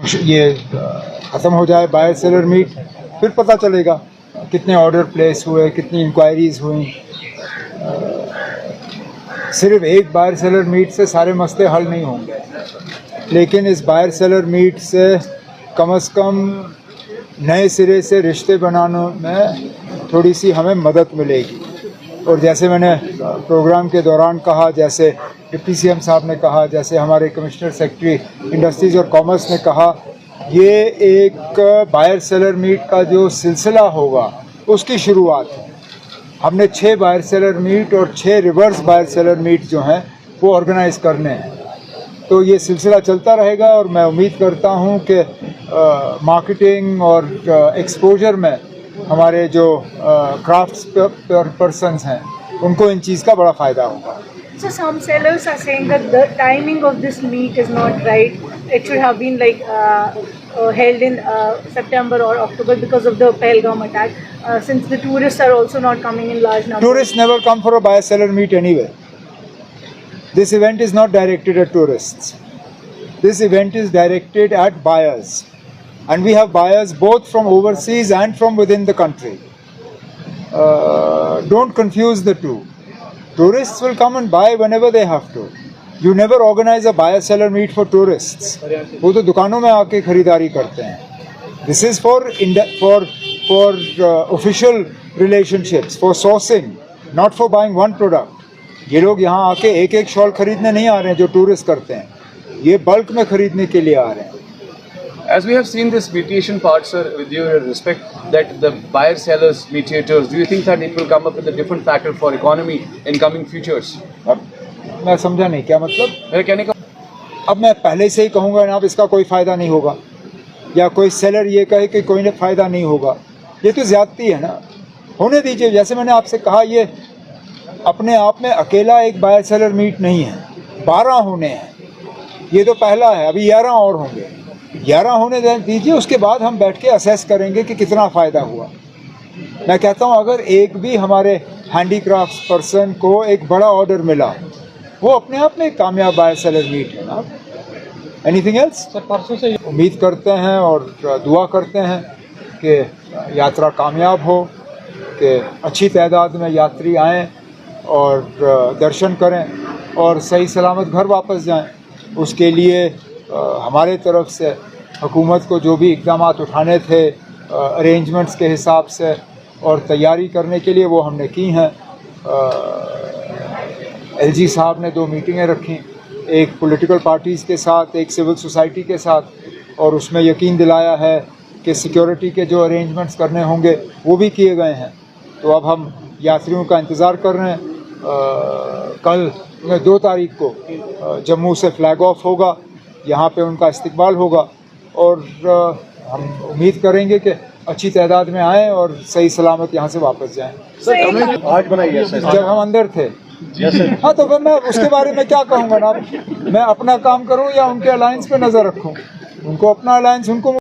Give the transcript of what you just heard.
یہ ختم ہو جائے بائر سیلر میٹ، پھر پتہ چلے گا کتنے آرڈر پلیس ہوئے، کتنی انکوائریز ہوئیں. صرف ایک بائر سیلر میٹ سے سارے مسئلے حل نہیں ہوں گے، لیکن اس بائر سیلر میٹ سے کم از کم نئے سرے سے رشتے بنانے میں تھوڑی سی ہمیں مدد ملے گی. اور جیسے میں نے پروگرام کے دوران کہا، جیسے ڈپٹی سی ایم صاحب نے کہا، جیسے ہمارے کمشنر سیکرٹری انڈسٹریز اور کامرس نے کہا، یہ ایک بائر سیلر میٹ کا جو سلسلہ ہوگا اس کی شروعات ہے. ہم نے 6 بائر سیلر میٹ اور 6 ریورس بائر سیلر میٹ جو ہیں وہ آرگنائز کرنے ہیں. تو یہ سلسلہ چلتا رہے گا، اور میں امید کرتا ہوں کہ مارکیٹنگ اور ایکسپوجر میں ہمارے جو کرافٹس پرسنز ہیں ان کو ان چیز کا بڑا فائدہ ہوگا. So some sellers are saying that the timing of this meet is not right. It should have been held in September or October because of the Pahalgam attack. Since the tourists are also not coming in large numbers. Tourists never come for a buyer seller meet anyway. This event is not directed at tourists. This event is directed at buyers. And we have buyers both from overseas and from within the country. Don't confuse the two. Tourists will come and buy whenever they have to. You never organize a buyer-seller meet for tourists. وہ تو دکانوں میں آ کے خریداری کرتے ہیں. This is for official relationships, for sourcing, not for buying one product. یہ لوگ یہاں آ کے ایک ایک شال خریدنے نہیں آ رہے ہیں جو ٹورسٹ کرتے ہیں، یہ بلک میں خریدنے کے لیے آ رہے ہیں. As we have seen this mediation part, sir, with your respect, that the buyer-sellers, mediators, do you think that it will come up with a different factor for economy in coming futures? اب میں سمجھا نہیں کیا مطلب. میرے کہنے کا اب میں پہلے سے ہی کہوں گا جناب اس کا کوئی فائدہ نہیں ہوگا، یا کوئی سیلر یہ کہے کہ کوئی فائدہ نہیں ہوگا، یہ تو زیادتی ہے نا. ہونے دیجیے. جیسے میں نے آپ سے کہا، یہ اپنے آپ میں اکیلا ایک بائر سیلر میٹ نہیں ہے، 12 ہونے ہیں. یہ تو پہلا ہے، ابھی 11 اور ہوں گے. 11 ہونے دیجیے، اس کے بعد ہم بیٹھ کے اسیس کریں گے کہ کتنا فائدہ ہوا. میں کہتا ہوں اگر ایک بھی ہمارے ہینڈی کرافٹس پرسن کو ایک بڑا آرڈر ملا، وہ اپنے آپ میں ایک کامیاب بائر سیلر میٹ ہے نا. Anything else? پرسوں سے امید کرتے ہیں اور دعا کرتے ہیں کہ یاترا کامیاب ہو، کہ اچھی تعداد میں یاتری آئیں اور درشن کریں اور صحیح سلامت گھر واپس جائیں. اس کے لیے ہمارے طرف سے حکومت کو جو بھی اقدامات اٹھانے تھے ارینجمنٹس کے حساب سے اور تیاری کرنے کے لیے، وہ ہم نے کی ہیں. ایل جی صاحب نے 2 میٹنگیں رکھیں، ایک پولیٹیکل پارٹیز کے ساتھ، ایک سول سوسائٹی کے ساتھ، اور اس میں یقین دلایا ہے کہ سیکیورٹی کے جو ارینجمنٹس کرنے ہوں گے وہ بھی کیے گئے ہیں. تو اب ہم یاتریوں کا انتظار کر رہے ہیں. کل 2 تاریخ کو جموں سے فلیگ آف ہوگا، یہاں پہ ان کا استقبال ہوگا، اور ہم امید کریں گے کہ اچھی تعداد میں آئیں اور صحیح سلامت یہاں سے واپس جائیں. آج بنائی ہے جب ہم اندر تھے. ہاں تو پھر میں اس کے بارے میں کیا کہوں گا نا. میں اپنا کام کروں یا ان کے الائنس پہ نظر رکھوں؟ ان کو اپنا الائنس، ان کو